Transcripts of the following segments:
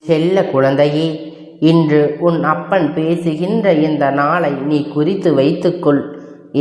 செல்ல குழந்தையே, இன்று உன் அப்பன் பேசுகின்ற இந்த நாளை நீ குறித்து வைத்துக்கொள்.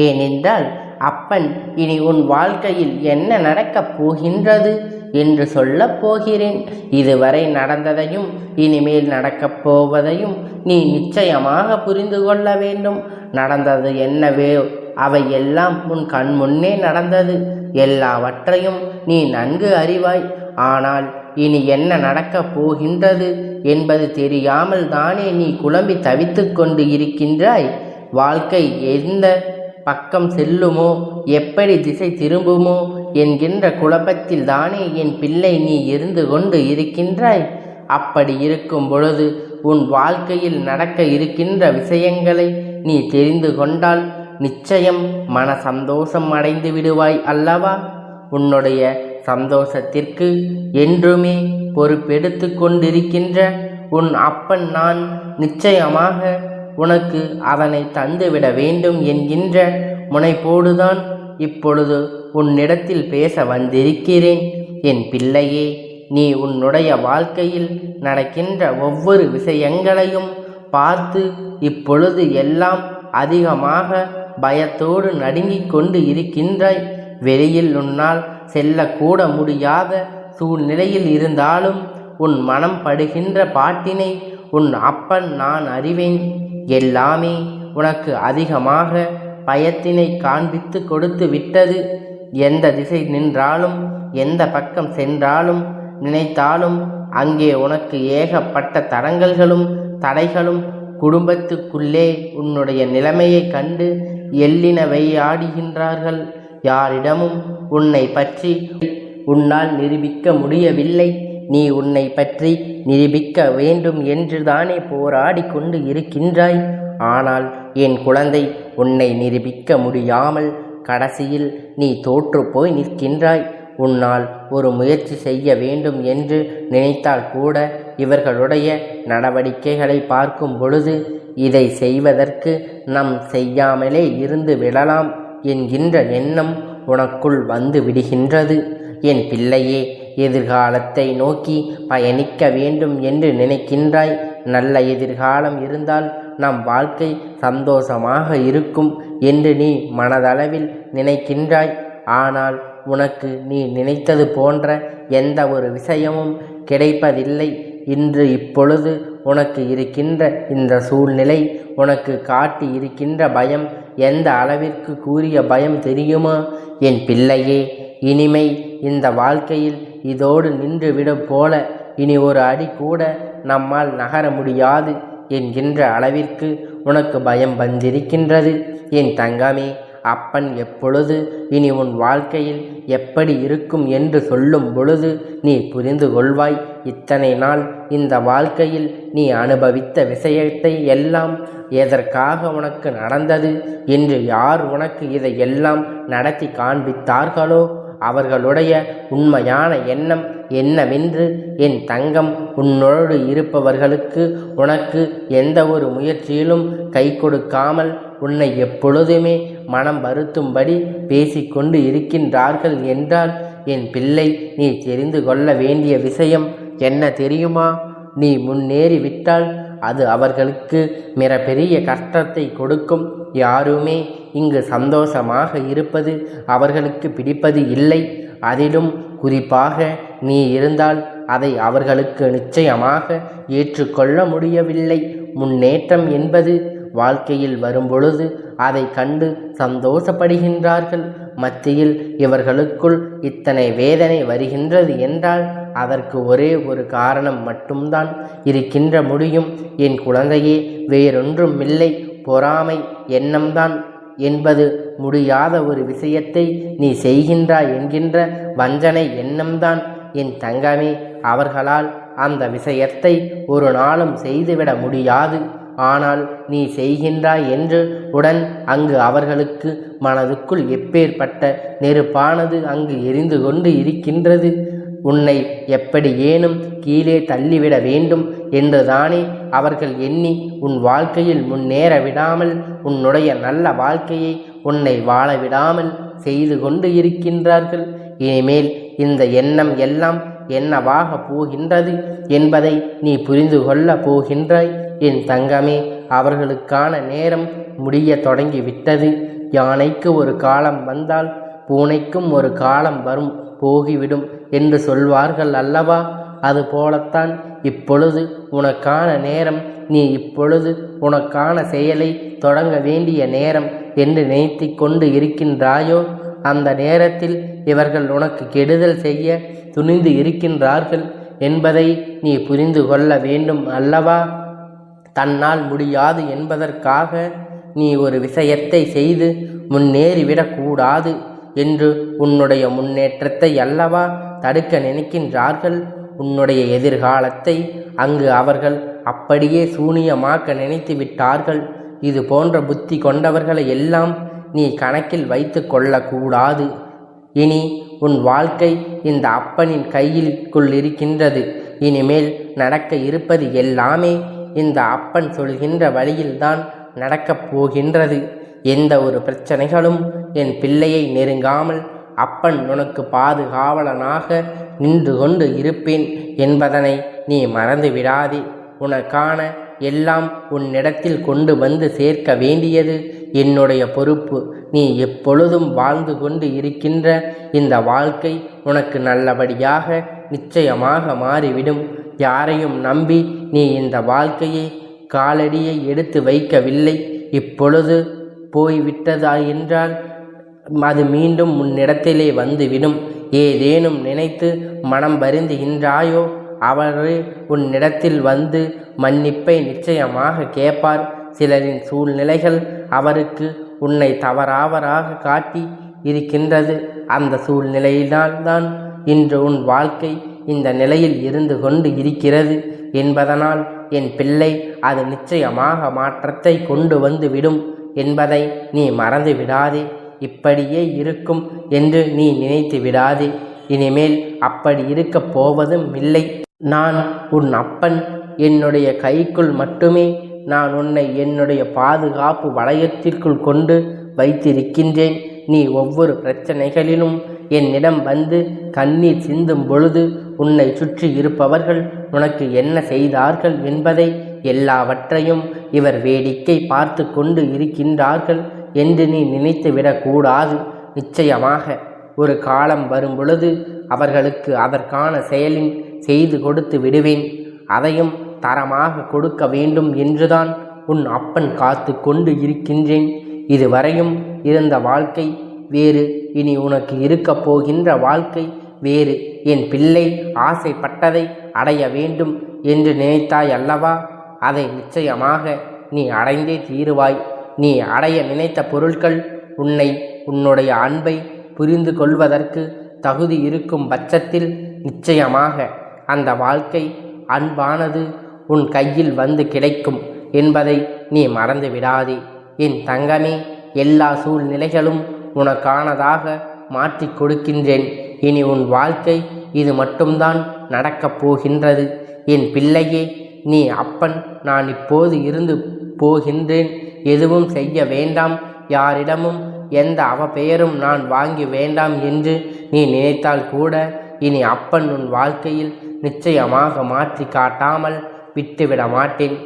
ஏனென்றால் அப்பன் இனி உன் வாழ்க்கையில் என்ன நடக்கப் போகின்றது என்று சொல்லப் போகிறேன். இதுவரை நடந்ததையும் இனிமேல் நடக்கப் போவதையும் நீ நிச்சயமாக புரிந்து கொள்ள வேண்டும். நடந்தது என்னவே அவை எல்லாம் உன் கண் முன்னே நடந்தது. எல்லாவற்றையும் நீ நன்கு அறிவாய். ஆனால் இனி என்ன நடக்கப் போகின்றது என்பது தெரியாமல் தானே நீ குழம்பி தவித்து கொண்டு இருக்கின்றாய். வாழ்க்கை எந்த பக்கம் செல்லுமோ, எப்படி திசை திரும்புமோ என்கின்ற குழப்பத்தில் தானே என் பிள்ளை நீ இருந்து கொண்டு இருக்கின்றாய். அப்படி இருக்கும் பொழுது உன் வாழ்க்கையில் நடக்க இருக்கின்ற விஷயங்களை நீ தெரிந்து கொண்டால் நிச்சயம் மன சந்தோஷம் அடைந்து விடுவாய் அல்லவா? உன்னுடைய சந்தோஷத்திற்கு என்றுமே பொறுப்பெடுத்து கொண்டிருக்கின்ற உன் அப்பன் நான் நிச்சயமாக உனக்கு அதனை தந்துவிட வேண்டும் என்கின்ற முனைப்போடுதான் இப்பொழுது உன்னிடத்தில் பேச வந்திருக்கிறேன். என் பிள்ளையே, நீ உன்னுடைய வாழ்க்கையில் நடக்கின்ற ஒவ்வொரு விஷயங்களையும் பார்த்து இப்பொழுது எல்லாம் அதிகமாக பயத்தோடு நடுங்கிக் கொண்டு இருக்கின்றாய். வெளியில் உன்னால் செல்லக்கூட முடியாத சூழ்நிலையில் இருந்தாலும் உன் மனம் படுகின்ற பாட்டினை உன் அப்பன் நான் அறிவேன். எல்லாமே உனக்கு அதிகமாக பயத்தினை காண்பித்து கொடுத்து விட்டது. எந்த திசை நின்றாலும், எந்த பக்கம் சென்றாலும், நினைத்தாலும் அங்கே உனக்கு ஏகப்பட்ட தடங்கல்களும் தடைகளும் குடும்பத்துக்குள்ளே உன்னுடைய நிலைமையை கண்டு எள்ளினவை ஆடுகின்றார்கள். யாரிடமும் உன்னை பற்றி உன்னால் நிரூபிக்க முடியவில்லை. நீ உன்னை பற்றி நிரூபிக்க வேண்டும் என்று தானே போராடி கொண்டு இருக்கின்றாய். ஆனால் என் குழந்தை, உன்னை நிரூபிக்க முடியாமல் கடைசியில் நீ தோற்று போய் நிற்கின்றாய். உன்னால் ஒரு முயற்சி செய்ய வேண்டும் என்று நினைத்தால் கூட இவர்களுடைய நடவடிக்கைகளை பார்க்கும் பொழுது இதை செய்வதற்கு நம் செய்யாமலே இருந்து விடலாம் என்கின்ற எண்ணம் உனக்குள் வந்து விடுகின்றது. என் பிள்ளையே, எதிர்காலத்தை நோக்கி பயணிக்க வேண்டும் என்று நினைக்கின்றாய். நல்ல எதிர்காலம் இருந்தால் நம் வாழ்க்கை சந்தோஷமாக இருக்கும் என்று நீ மனதளவில் நினைக்கின்றாய். ஆனால் உனக்கு நீ நினைத்தது போன்ற எந்த ஒரு விஷயமும் கிடைப்பதில்லை. இன்று இப்பொழுது உனக்கு இருக்கின்ற இந்த சூழ்நிலை உனக்கு காட்டி இருக்கின்ற பயம் எந்த அளவிற்கு கூறிய பயம் தெரியுமா? என் பிள்ளையே, இனிமை இந்த வாழ்க்கையில் இதோடு நின்றுவிடும் போல இனி ஒரு அடி கூட நம்மால் நகர முடியாது என்கின்ற அளவிற்கு உனக்கு பயம் வந்திருக்கின்றது. என் தங்கமே, அப்பன் எப்பொழுது இனி உன் வாழ்க்கையில் எப்படி இருக்கும் என்று சொல்லும் பொழுது நீ புரிந்து கொள்வாய். இத்தனை நாள் இந்த வாழ்க்கையில் நீ அனுபவித்த விஷயத்தை எல்லாம் எதற்காக உனக்கு நடந்தது என்று யார் உனக்கு இதை எல்லாம் நடத்தி காண்பித்தார்களோ அவர்களுடைய உண்மையான எண்ணம் என்னவென்று என் தங்கம், உன்னோடு இருப்பவர்களுக்கு உனக்கு எந்த ஒரு முயற்சியிலும் கை கொடுக்காமல் உன்னை எப்பொழுதுமே மனம் வருத்தும்படி பேசிக்கொண்டு இருக்கின்றார்கள் என்றால் என் பிள்ளை, நீ தெரிந்து கொள்ள வேண்டிய விஷயம் என்ன தெரியுமா? நீ முன்னேறி விட்டால் அது அவர்களுக்கு மிகப்பெரிய கஷ்டத்தை கொடுக்கும். யாருமே இங்கு சந்தோஷமாக இருப்பது அவர்களுக்கு பிடிப்பது இல்லை. அதிலும் குறிப்பாக நீ இருந்தால் அதை அவர்களுக்கு நிச்சயமாக ஏற்றுக்கொள்ள முடியவில்லை. முன்னேற்றம் என்பது வாழ்க்கையில் வரும்பொழுது அதை கண்டு சந்தோஷப்படுகின்றார்கள். மத்தியில் இவர்களுக்குள் இத்தனை வேதனை வருகின்றது என்றால் அதற்கு ஒரே ஒரு காரணம் மட்டும்தான் இருக்கின்ற முடியும். என் குழந்தையே, வேறொன்றும் இல்லை, பொறாமை எண்ணம்தான் என்பது முடியாத ஒரு விஷயத்தை நீ செய்கின்றாய் என்கின்ற வஞ்சனை எண்ணம்தான். என் தங்கமே, அவர்களால் அந்த விஷயத்தை ஒரு நாளும் செய்துவிட முடியாது. ஆனால் நீ செய்கின்றாய் என்று உடன் அங்கு அவர்களுக்கு மனதுக்குள் எப்பேற்பட்ட நெருப்பானது அங்கு எரிந்து கொண்டு இருக்கின்றது. உன்னை எப்படி ஏனும் கீழே தள்ளிவிட வேண்டும் என்றுதானே அவர்கள் எண்ணி உன் வாழ்க்கையில் முன்னேற விடாமல், உன்னுடைய நல்ல வாழ்க்கையை உன்னை வாழ விடாமல் செய்து கொண்டு இருக்கின்றார்கள். இனிமேல் இந்த எண்ணம் எல்லாம் என்னவாக போகின்றது என்பதை நீ புரிந்து கொள்ளப் போகின்றாய். என் தங்கமே, அவர்களுக்கான நேரம் முடிய தொடங்கிவிட்டது. யானைக்கு ஒரு காலம் வந்தால் பூனைக்கும் ஒரு காலம் வரும் போகிவிடும் என்று சொல்வார்கள் அல்லவா? அதுபோலத்தான் இப்பொழுது உனக்கான நேரம், நீ இப்பொழுது உனக்கான செயலை தொடங்க வேண்டிய நேரம் என்று நினைத்து கொண்டு இருக்கின்றாயோ, அந்த நேரத்தில் இவர்கள் உனக்கு கெடுதல் செய்ய துணிந்து இருக்கின்றார்கள் என்பதை நீ புரிந்து கொள்ள வேண்டும் அல்லவா? தன்னால் முடியாது என்பதற்காக நீ ஒரு விஷயத்தை செய்து முன்னேறிவிடக்கூடாது என்று உன்னுடைய முன்னேற்றத்தை அல்லவா தடுக்க நினைக்கின்றார்கள். உன்னுடைய எதிர்காலத்தை அங்கு அவர்கள் அப்படியே சூனியமாக்க நினைத்து விட்டார்கள். இது போன்ற புத்தி கொண்டவர்களை எல்லாம் நீ கணக்கில் வைத்து கொள்ளக்கூடாது. இனி உன் வாழ்க்கை இந்த அப்பனின் கையிலுக்குள் இருக்கின்றது. இனிமேல் நடக்க இருப்பது எல்லாமே இந்த அப்பன் சொல்கின்ற வழியில்தான் நடக்கப் போகின்றது. எந்த ஒரு பிரச்சனைகளும் என் பிள்ளையை நெருங்காமல் அப்பன் உனக்கு பாதுகாவலனாக நின்று கொண்டு இருப்பேன் என்பதனை நீ மறந்து விடாதே. உனக்கான எல்லாம் உன்னிடத்தில் கொண்டு வந்து சேர்க்க வேண்டியது என்னுடைய பொறுப்பு. நீ எப்பொழுதும் வாழ்ந்து கொண்டு இருக்கின்ற இந்த வாழ்க்கை உனக்கு நல்லபடியாக நிச்சயமாக மாறிவிடும். யாரையும் நம்பி நீ இந்த வாழ்க்கையை காலடியை எடுத்து வைக்கவில்லை. இப்பொழுது போய்விட்டதா என்றால் அது மீண்டும் உன்னிடத்திலே வந்துவிடும். ஏதேனும் நினைத்து மனம் வருந்துகின்றாயோ, அவரே உன்னிடத்தில் வந்து மன்னிப்பை நிச்சயமாக கேட்பார். சிலரின் சூழ்நிலைகள் அவருக்கு உன்னை தவறாவராக காட்டி இருக்கின்றது. அந்த சூழ்நிலையினால்தான் இன்று உன் வாழ்க்கை இந்த நிலையில் இருந்து கொண்டு இருக்கிறது என்பதனால் என் பிள்ளை அது நிச்சயமாக மாற்றத்தை கொண்டு வந்து விடும் என்பதை நீ மறந்து விடாதே. இப்படியே இருக்கும் என்று நீ நினைத்து விடாதே. இனிமேல் அப்படி இருக்கப் போவதும் இல்லை. நான் உன் அப்பன். என்னுடைய கைக்குள் மட்டுமே நான் உன்னை என்னுடைய பாதுகாப்பு வளையத்திற்குள் கொண்டு வைத்திருக்கின்றேன். நீ ஒவ்வொரு பிரச்சனைகளிலும் என்னிடம் வந்து கண்ணீர் சிந்தும் பொழுது உன்னை சுற்றி இருப்பவர்கள் உனக்கு என்ன செய்தார்கள் என்பதை எல்லாவற்றையும் இவர் வேடிக்கை பார்த்து கொண்டு இருக்கின்றார்கள் என்று நீ நினைத்து விடக்கூடாது. நிச்சயமாக ஒரு காலம் வரும் பொழுது அவர்களுக்கு அதற்கான செயலின் செய்து கொடுத்து விடுவேன். அதையும் தரமாக கொடுக்க வேண்டும் என்றுதான் உன் அப்பன் காத்து கொண்டு இருக்கின்றேன். இதுவரையும் இருந்த வாழ்க்கை வேறு, இனி உனக்கு இருக்கப் போகின்ற வாழ்க்கை வேறு. என் பிள்ளை ஆசைப்பட்டதை அடைய வேண்டும் என்று நினைத்தாய் அல்லவா? அதை நிச்சயமாக நீ அடைந்தே தீருவாய். நீ அடைய நினைத்த பொருட்கள் உன்னுடைய அன்பை புரிந்து கொள்வதற்கு தகுதி இருக்கும் பட்சத்தில் நிச்சயமாக அந்த வாழ்க்கை அன்பானது உன் கையில் வந்து கிடைக்கும் என்பதை நீ மறந்து விடாதே. என் தங்கமே, எல்லா சூழ்நிலைகளும் உனக்கானதாக மாற்றி கொடுக்கின்றேன். இனி உன் வாழ்க்கை இது மட்டும்தான் நடக்கப் போகின்றது. என் பிள்ளையே, நீ அப்பன். நான் இப்போது இருந்து போகின்றேன். எதுவும் செய்ய வேண்டாம். யாரிடமும் எந்த அவப்பெயரும் நான் வாங்கி வேண்டாம் என்று நீ நினைத்தால் கூட இனி அப்பன் உன் வாழ்க்கையில் நிச்சயமாக மாற்றி காட்டாமல் விட்டுவிட மாட்டேன்.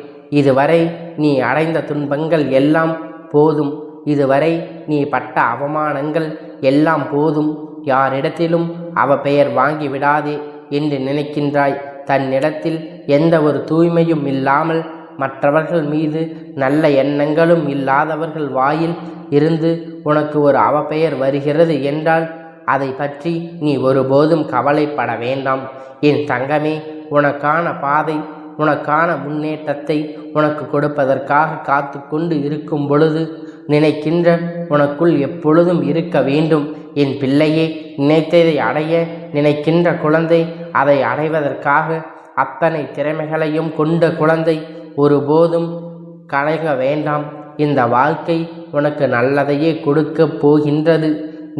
இதுவரை நீ அடைந்த துன்பங்கள் எல்லாம் போதும். இதுவரை நீ பட்ட அவமானங்கள் எல்லாம் போதும். யாரிடத்திலும் அவப்பெயர் வாங்கி விடாதே என்று நினைக்கின்றாய். தன்னிடத்தில் எந்த ஒரு தூய்மையும் இல்லாமல் மற்றவர்கள் மீது நல்ல எண்ணங்களும் இல்லாதவர்கள் வாயில் இருந்து உனக்கு ஒரு அவப்பெயர் வருகிறது என்றால் அதை பற்றி நீ ஒருபோதும் கவலைப்பட வேண்டாம். என் தங்கமே, உனக்கான பாதை, உனக்கான முன்னேற்றத்தை உனக்கு கொடுப்பதற்காக காத்து கொண்டு இருக்கும் பொழுது நினைக்கின்ற உனக்குள் எப்பொழுதும் இருக்க வேண்டும். என் பிள்ளையே, நினைத்ததை அடைய நினைக்கின்ற குழந்தை அதை அடைவதற்காக அத்தனை திறமைகளையும் கொண்ட குழந்தை ஒருபோதும் கலங்க வேண்டாம். இந்த வாழ்க்கை உனக்கு நல்லதையே கொடுக்க போகின்றது.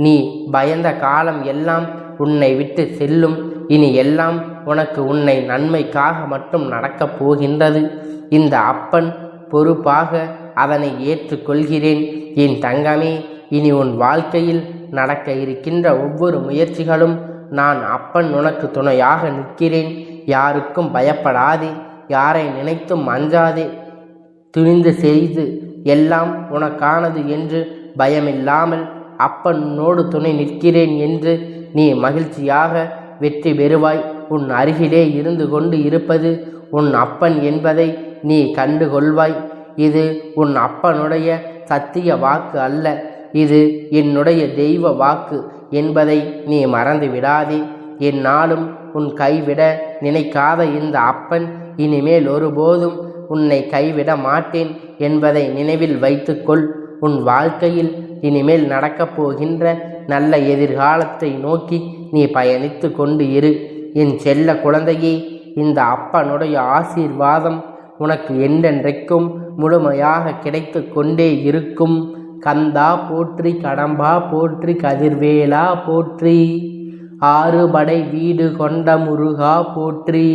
நீ பயந்த காலம் எல்லாம் உன்னை விட்டு செல்லும். இனி எல்லாம் உனக்கு உன்னை நன்மைக்காக மட்டும் நடக்கப் போகின்றது. இந்த அப்பன் பொறுப்பாக அதனை ஏற்றுக்கொள்கிறேன். என் தங்கமே, இனி உன் வாழ்க்கையில் நடக்க இருக்கின்ற ஒவ்வொரு முயற்சிகளும் நான் அப்பன் உனக்கு துணையாக நிற்கிறேன். யாருக்கும் பயப்படாதே, யாரை நினைத்தும் அஞ்சாதே. துணிந்து செய்து எல்லாம் உனக்கானது என்று பயமில்லாமல் அப்பன் உன்னோடு துணை நிற்கிறேன் என்று நீ மகிழ்ச்சியாக வெற்றி பெறுவாய். உன் அருகிலே இருந்து கொண்டு இருப்பது உன் அப்பன் என்பதை நீ கண்டு கொள்வாய். இது உன் அப்பனுடைய சத்திய வாக்கு அல்ல, இது என்னுடைய தெய்வ வாக்கு என்பதை நீ மறந்து விடாதே. என்னாலும் உன் கைவிட நினைக்காத இந்த அப்பன் இனிமேல் ஒருபோதும் உன்னை கைவிட மாட்டேன் என்பதை நினைவில் வைத்துக்கொள். உன் வாழ்க்கையில் இனிமேல் நடக்கப் போகின்ற நல்ல எதிர்காலத்தை நோக்கி நீ பயணித்து கொண்டு இரு. என் செல்ல குழந்தையே, இந்த அப்பனுடைய ஆசீர்வாதம் உனக்கு என்றென்றைக்கும் முழுமையாக கிடைத்து கொண்டே இருக்கும். கந்தா போற்றி, கடம்பா போற்றி, கதிர்வேலா போற்றி, ஆறுபடை வீடு கொண்ட முருகா போற்றி.